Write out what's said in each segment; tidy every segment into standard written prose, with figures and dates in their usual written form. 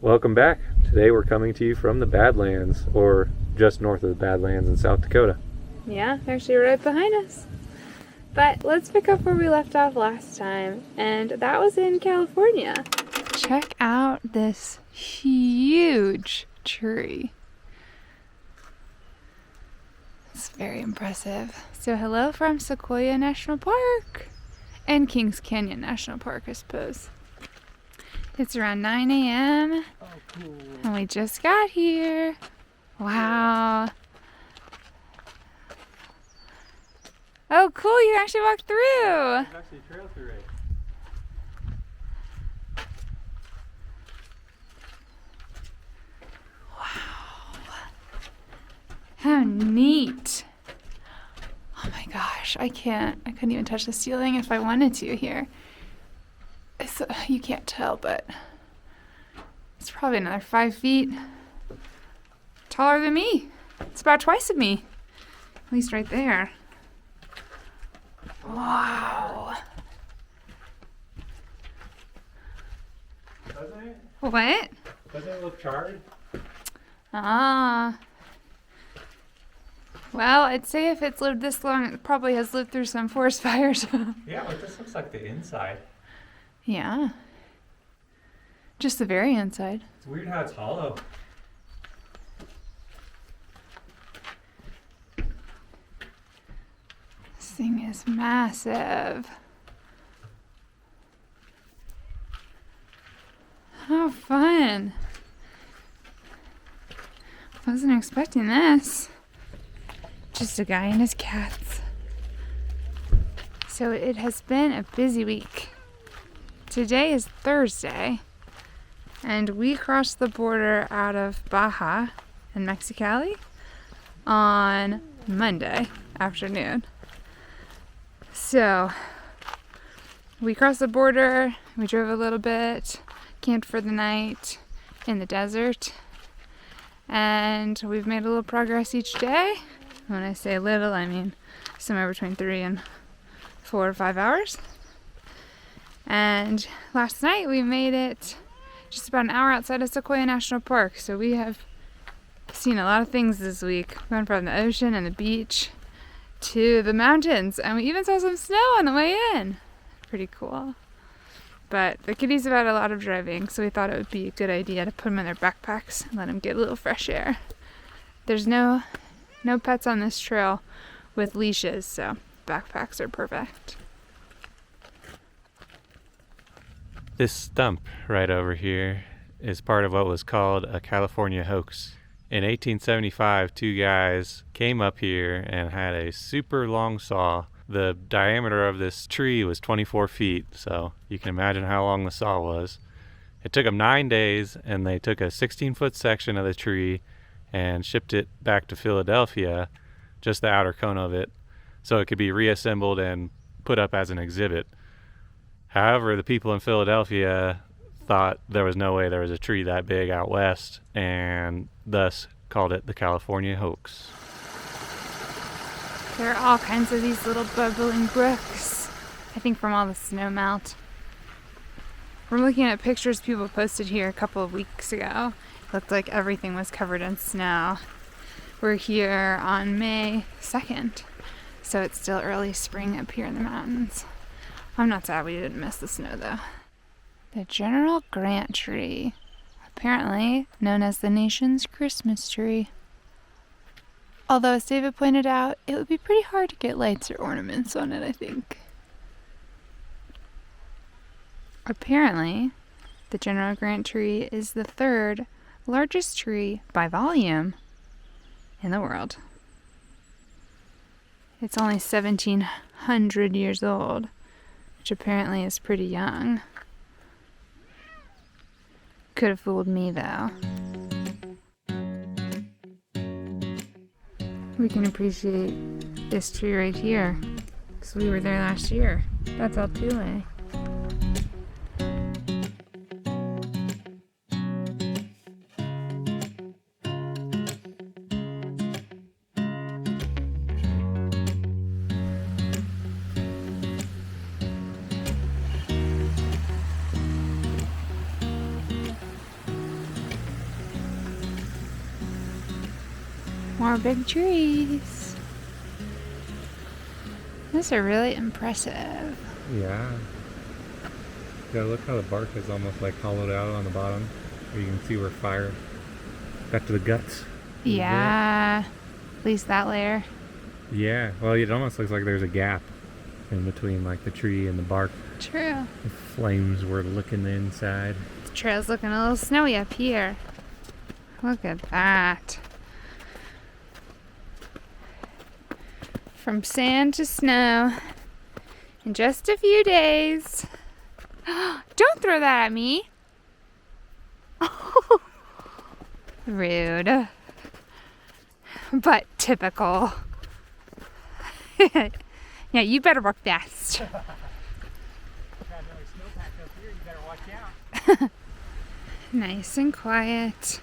Welcome back. Today we're coming to you from the Badlands, or just north of the Badlands in South Dakota. Yeah, they're actually right behind us. But let's pick up where we left off last time, and that was in California. Check out this huge tree. It's very impressive. So hello from Sequoia National Park and Kings Canyon National Park, I suppose. It's around 9 a.m. Oh, cool. And we just got here. Wow. Oh, cool, you actually walked through. There's actually a trail through it. How neat. Oh my gosh, I couldn't even touch the ceiling if I wanted to here. You can't tell, but it's probably another 5 feet taller than me. It's about twice of me, at least right there. Wow. Doesn't it? What? Doesn't it look charred? Ah. Well, I'd say if it's lived this long, it probably has lived through some forest fires. Yeah, but this looks like the inside. Yeah. Just the very inside. It's weird how it's hollow. This thing is massive. How fun. Wasn't expecting this. Just a guy and his cats. So it has been a busy week. Today is Thursday, and we crossed the border out of Baja in Mexicali on Monday afternoon. So we crossed the border, we drove a little bit, camped for the night in the desert, and we've made a little progress each day. When I say little, I mean somewhere between 3 and 4 or 5 hours. And last night we made it just about an hour outside of Sequoia National Park. So we have seen a lot of things this week. We went from the ocean and the beach to the mountains, and we even saw some snow on the way in. Pretty cool. But the kiddies have had a lot of driving, so we thought it would be a good idea to put them in their backpacks and let them get a little fresh air. There's no pets on this trail with leashes, so backpacks are perfect. This stump right over here is part of what was called a California hoax. In 1875, 2 guys came up here and had a super long saw. The diameter of this tree was 24 feet, so you can imagine how long the saw was. It took them 9 days, and they took a 16-foot section of the tree and shipped it back to Philadelphia, just the outer cone of it, so it could be reassembled and put up as an exhibit. However, the people in Philadelphia thought there was no way there was a tree that big out west, and thus called it the California hoax. There are all kinds of these little bubbling brooks, I think from all the snow melt. We're looking at pictures people posted here a couple of weeks ago. It looked like everything was covered in snow. We're here on May 2nd, so it's still early spring up here in the mountains. I'm not sad we didn't miss the snow though. The General Grant tree, apparently known as the nation's Christmas tree. Although, as David pointed out, it would be pretty hard to get lights or ornaments on it, I think. Apparently, the General Grant tree is the 3rd largest tree by volume in the world. It's only 1,700 years old, which apparently is pretty young. Could have fooled me, though. We can appreciate this tree right here, because we were there last year. That's Altuve. More big trees. These are really impressive. Yeah. Yeah, look how the bark is almost like hollowed out on the bottom. You can see where fire got to the guts. Yeah. At least that layer. Yeah, well, it almost looks like there's a gap in between like the tree and the bark. True. The flames were licking the inside. The trail's looking a little snowy up here. Look at that. From sand to snow in just a few days. Don't throw that at me. Rude. But typical. Yeah, you better work fast. Got another snowpack up here, you better watch out. Nice and quiet.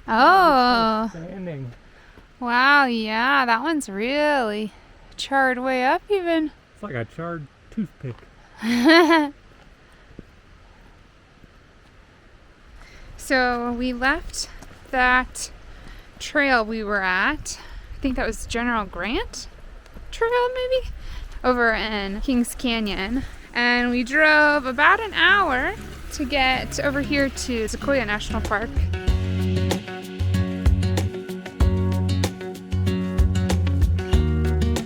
Oh. Standing. Wow, yeah, that one's really charred way up even. It's like a charred toothpick. So we left that trail we were at. I think that was General Grant Trail maybe? Over in Kings Canyon. And we drove about an hour to get over here to Sequoia National Park.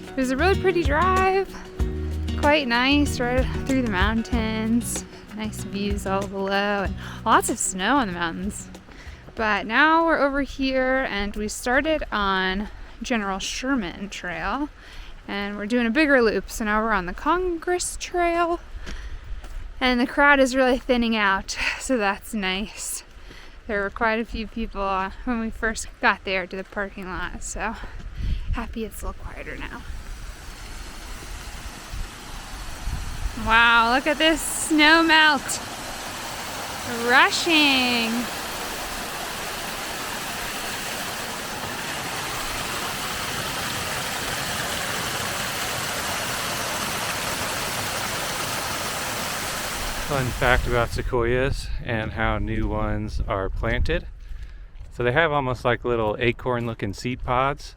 It was a really pretty drive. Quite nice, right through the mountains. Nice views all below and lots of snow on the mountains. But now we're over here and we started on General Sherman Trail and we're doing a bigger loop. So now we're on the Congress Trail and the crowd is really thinning out. So that's nice. There were quite a few people when we first got there to the parking lot. So happy it's a little quieter now. Wow, look at this snow melt. Rushing. Fun fact about sequoias and how new ones are planted. So they have almost like little acorn looking seed pods,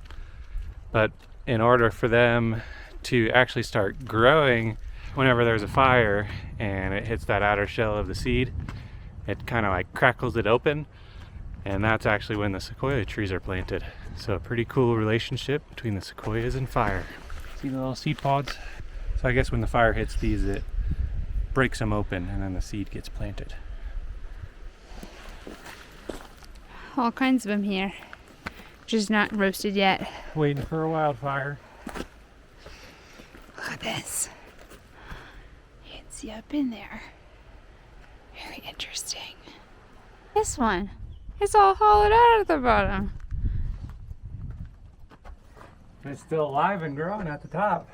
but in order for them to actually start growing, whenever there's a fire and it hits that outer shell of the seed, it kind of like crackles it open, and that's actually when the sequoia trees are planted. So a pretty cool relationship between the sequoias and fire. See the little seed pods? So I guess when the fire hits these, it breaks them open and then the seed gets planted. All kinds of them here. Just not roasted yet. Waiting for a wildfire. Look at this. You can see up in there. Very interesting. This one. It's all hollowed out at the bottom. It's still alive and growing at the top.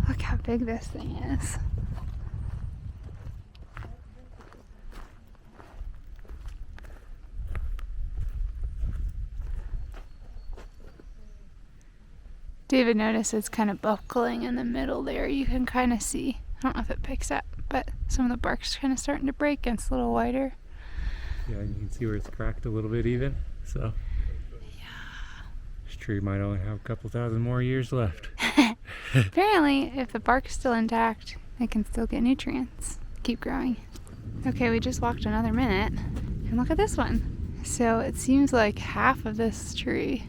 Look how big this thing is. David noticed it's kind of buckling in the middle there. You can kind of see. I don't know if it picks up, but some of the bark's kind of starting to break and it's a little wider. Yeah, you can see where it's cracked a little bit even. So this tree might only have a couple thousand more years left. Apparently, if the bark's still intact, it can still get nutrients. Keep growing. Okay, we just walked another minute, and look at this one. So it seems like half of this tree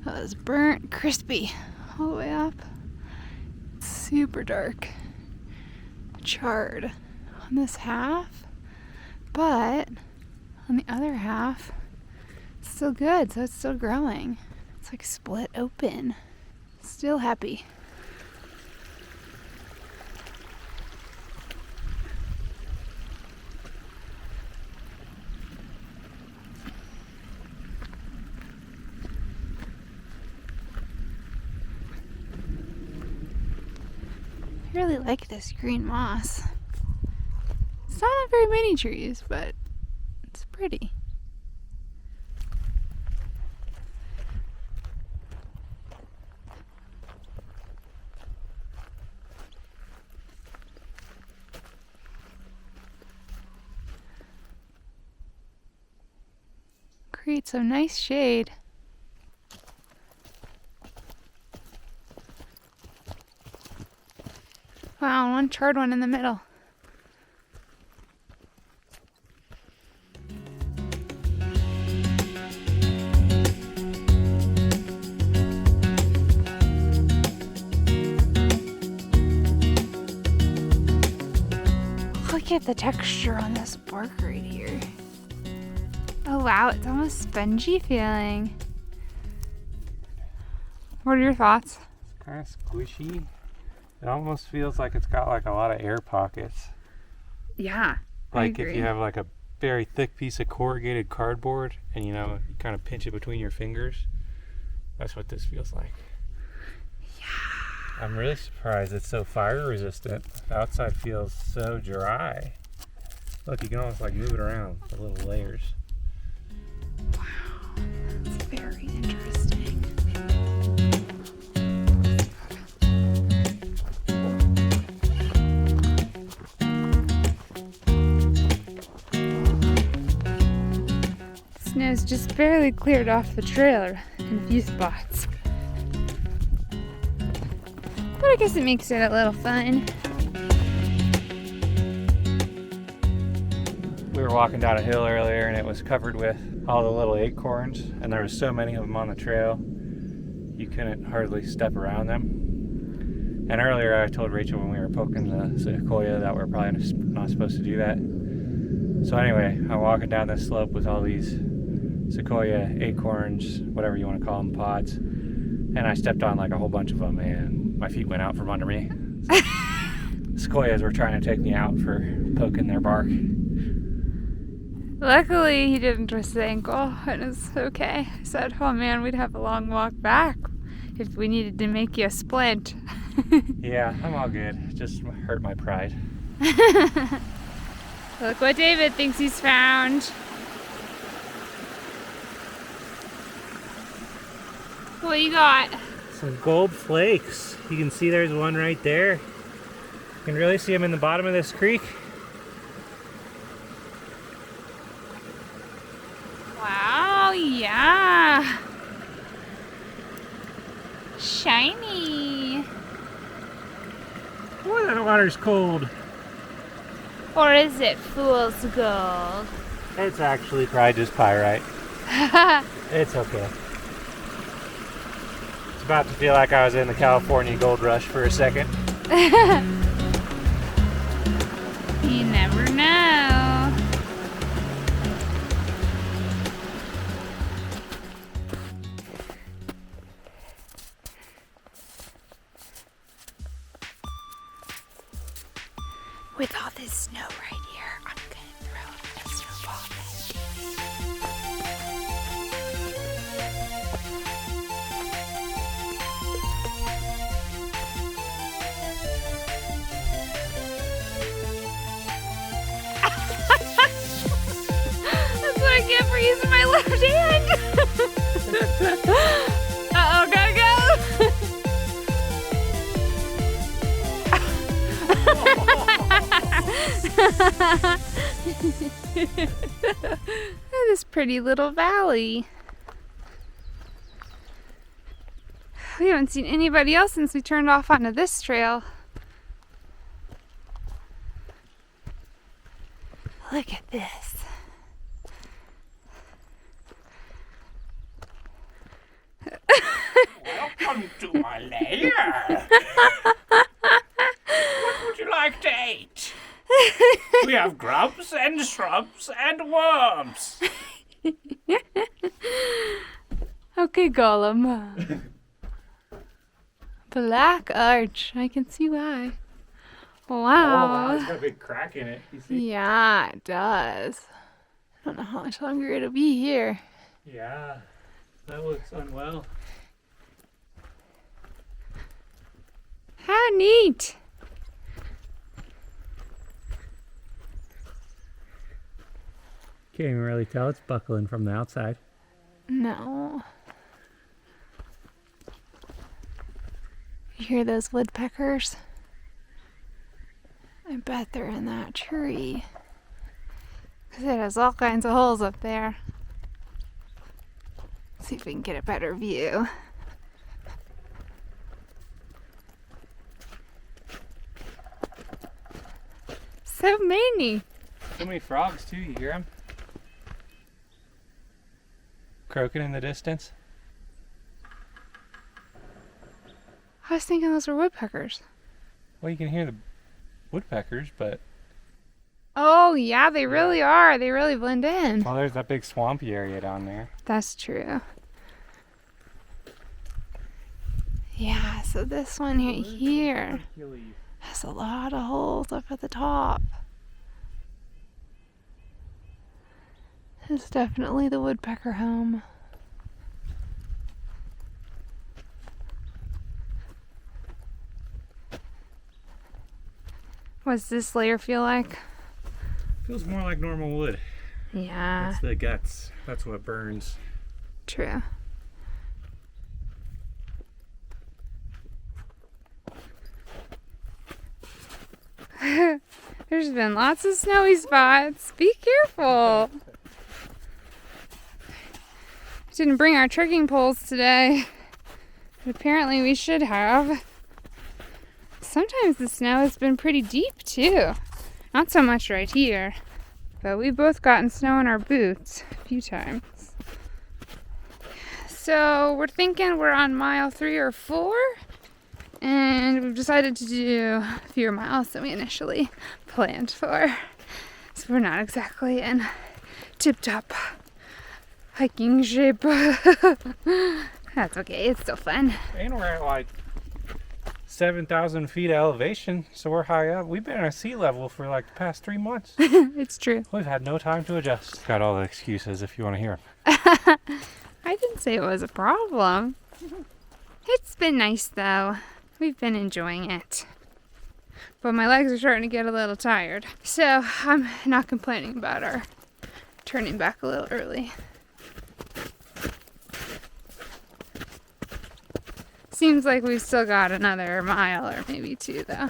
was burnt crispy all the way up. It's super dark, charred on this half, but on the other half, it's still good, so it's still growing. It's like split open. Still happy. I really like this green moss. It's not on very many trees, but it's pretty. create some nice shade. Wow, one charred one in the middle. Look at the texture on this bark right here. Oh wow, it's almost spongy feeling. What are your thoughts? It's kind of squishy. It almost feels like it's got like a lot of air pockets. Yeah, Like if you have like a very thick piece of corrugated cardboard and you kind of pinch it between your fingers. That's what this feels like. I'm really surprised it's so fire resistant. The outside feels so dry. Look, you can almost like move it around, the little layers. Wow, that's very interesting. Snow's just barely cleared off the trail in a few spots. But I guess it makes it a little fun. We were walking down a hill earlier and it was covered with all the little acorns, and there was so many of them on the trail you couldn't hardly step around them. And earlier I told Rachel when we were poking the Sequoia that we're probably not supposed to do that. So anyway, I'm walking down this slope with all these Sequoia acorns, whatever you want to call them, pods, and I stepped on like a whole bunch of them and my feet went out from under me. Sequoias were trying to take me out for poking their bark. Luckily, he didn't twist his ankle, and it's okay. I said, oh man, we'd have a long walk back if we needed to make you a splint. Yeah, I'm all good. It just hurt my pride. Look what David thinks he's found. What you got? Some gold flakes. You can see there's one right there. You can really see them in the bottom of this creek. Wow, yeah. Shiny. Boy, that water's cold. Or is it fool's gold? It's actually probably just pyrite. It's okay. It's about to feel like I was in the California gold rush for a second. You never know. With all this snow right here, I'm gonna throw a snowball at That's what I get for using my left hand. Uh-oh, gotta go. This pretty little valley. We haven't seen anybody else since we turned off onto this trail. Look at this. Welcome to my lair. What would you like to eat? We have grubs and shrubs and worms. Okay, Gollum. Black arch. I can see why. Wow. It's got a big crack in it. You see? Yeah, it does. I don't know how much longer it'll be here. Yeah, that looks unwell. How neat. Can't even really tell it's buckling from the outside. No. You hear those woodpeckers? I bet they're in that tree. Because it has all kinds of holes up there. See if we can get a better view. So many. So many frogs too, you hear them? Croaking in the distance. I was thinking those were woodpeckers. Well, you can hear the woodpeckers, but... Oh, yeah, they really are. They really blend in. Well, there's that big swampy area down there. That's true. Yeah, so this one here has a lot of holes up at the top. It's definitely the woodpecker home. What's this layer feel like? Feels more like normal wood. Yeah. That's the guts. That's what burns. True. There's been lots of snowy spots. Be careful. Didn't bring our trekking poles today, but apparently we should have. Sometimes the snow has been pretty deep too. Not so much right here, but we've both gotten snow in our boots a few times. So we're thinking we're on mile 3 or 4, and we've decided to do fewer miles than we initially planned for. So we're not exactly in tip-top hiking shape. That's okay, it's still fun. And we're at like 7,000 feet of elevation, so we're high up. We've been at sea level for like the past 3 months. It's true. We've had no time to adjust. Got all the excuses if you want to hear them. I didn't say it was a problem. It's been nice though. We've been enjoying it. But my legs are starting to get a little tired. So I'm not complaining about our turning back a little early. Seems like we've still got another mile or maybe 2 though.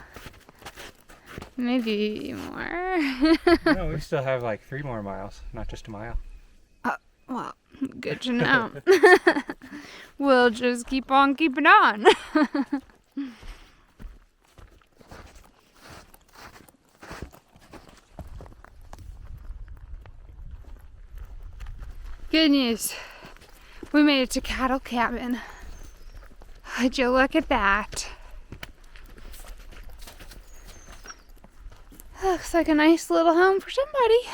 Maybe more. No, we still have like 3 more miles, not just a mile. Well, good to know. We'll just keep on keeping on. Good news. We made it to Cattle Cabin. Would you look at that? Looks like a nice little home for somebody,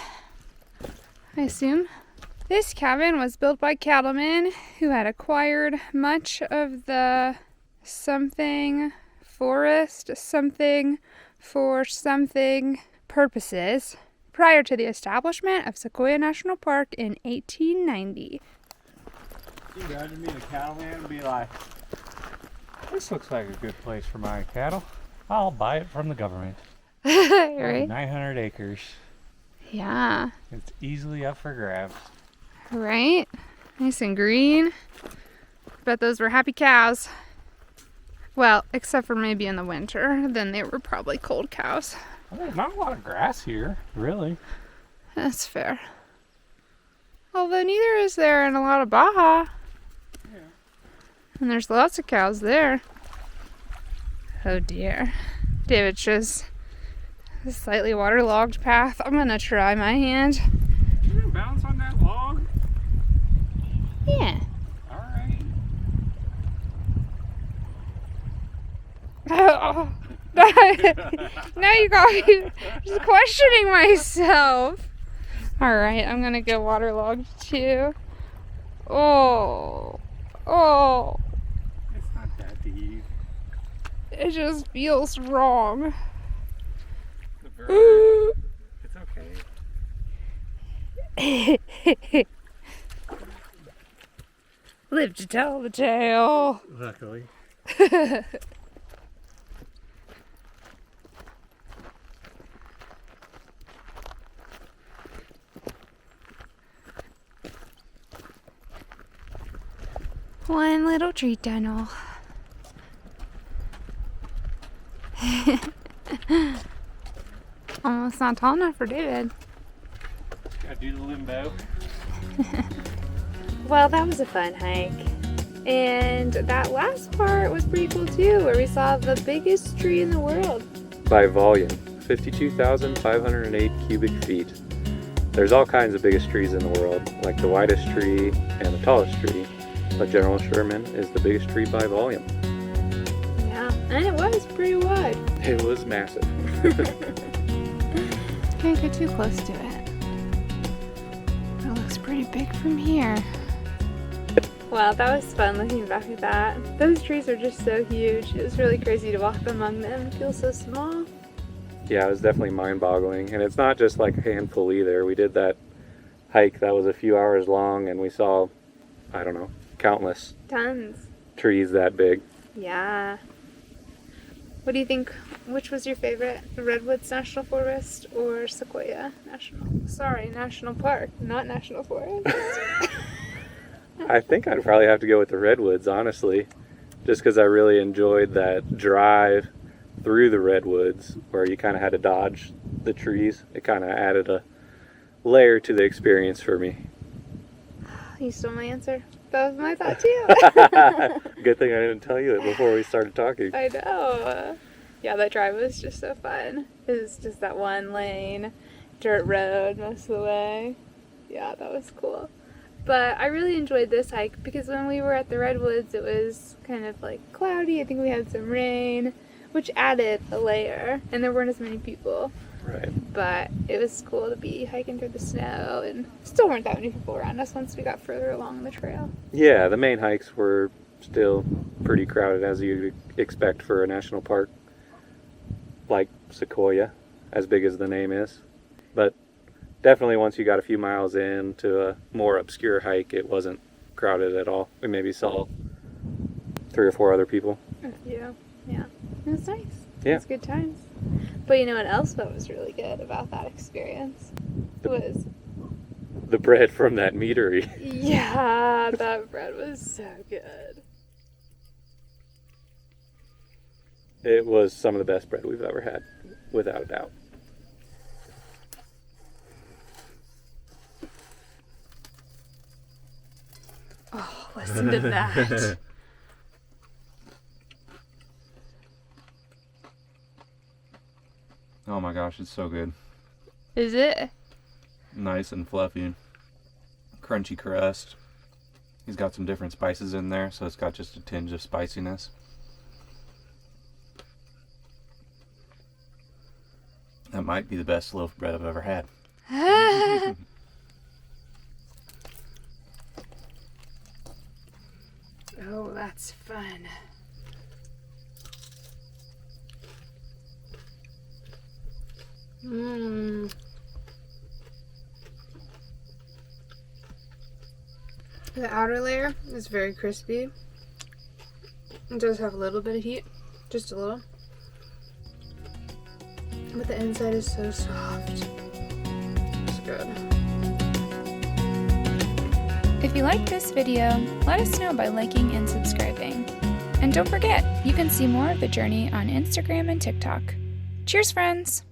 I assume. This cabin was built by cattlemen who had acquired much of the something forest, something for something purposes prior to the establishment of Sequoia National Park in 1890. You imagine being a cattleman and be like, this looks like a good place for my cattle. I'll buy it from the government. Right? 900 acres. Yeah. It's easily up for grabs. Right? Nice and green. Bet those were happy cows. Well, except for maybe in the winter. Then they were probably cold cows. Well, there's not a lot of grass here, really. That's fair. Although neither is there in a lot of Baja. Yeah. And there's lots of cows there. Oh dear. David chose a slightly waterlogged path. I'm gonna try my hand. You gonna bounce on that log? Yeah. Alright. Oh. Now you got me just questioning myself. Alright, I'm gonna go waterlogged too. Oh. Oh. It's not that deep. It just feels wrong. The bird. It's okay. Live to tell the tale. Luckily. One little tree tunnel. Almost not tall enough for David. Gotta do the limbo. Well, that was a fun hike. And that last part was pretty cool too, where we saw the biggest tree in the world. By volume, 52,508 cubic feet. There's all kinds of biggest trees in the world, like the widest tree and the tallest tree, but General Sherman is the biggest tree by volume. Yeah, and it was pretty wide. It was massive. Can't get too close to it. It looks pretty big from here. Wow, that was fun looking back at that. Those trees are just so huge. It was really crazy to walk among them and feel so small. Yeah, it was definitely mind-boggling, and it's not just like a handful either. We did that hike that was a few hours long, and we saw, I don't know, countless Tons. trees that big. Yeah. What do you think? Which was your favorite? The Redwoods National Forest or Sequoia National Park, not National Forest. I think I'd probably have to go with the Redwoods, honestly, just because I really enjoyed that drive through the Redwoods where you kind of had to dodge the trees. It kind of added a layer to the experience for me. You stole my answer. That was my thought too. Good thing I didn't tell you it before we started talking. I know. Yeah, that drive was just so fun. It was just that one lane, dirt road most of the way. Yeah, that was cool. But I really enjoyed this hike because when we were at the Redwoods, it was kind of like cloudy. I think we had some rain, which added a layer, and there weren't as many people. Right. But it was cool to be hiking through the snow, and still weren't that many people around us once we got further along the trail. Yeah, the main hikes were still pretty crowded, as you'd expect for a national park like Sequoia, as big as the name is. But definitely once you got a few miles into a more obscure hike, it wasn't crowded at all. We maybe saw 3 or 4 other people. Yeah. It was nice. Yeah. It was good times. But you know what else that was really good about that experience? Was the bread from that meadery. Yeah, that bread was so good. It was some of the best bread we've ever had, without a doubt. Oh, listen to that. Oh my gosh, it's so good. Is it? Nice and fluffy. Crunchy crust. He's got some different spices in there, so it's got just a tinge of spiciness. That might be the best loaf of bread I've ever had. Oh, that's fun. The outer layer is very crispy. It does have a little bit of heat, just a little. But the inside is so soft. It's good. If you liked this video, let us know by liking and subscribing. And don't forget, you can see more of the journey on Instagram and TikTok. Cheers, friends!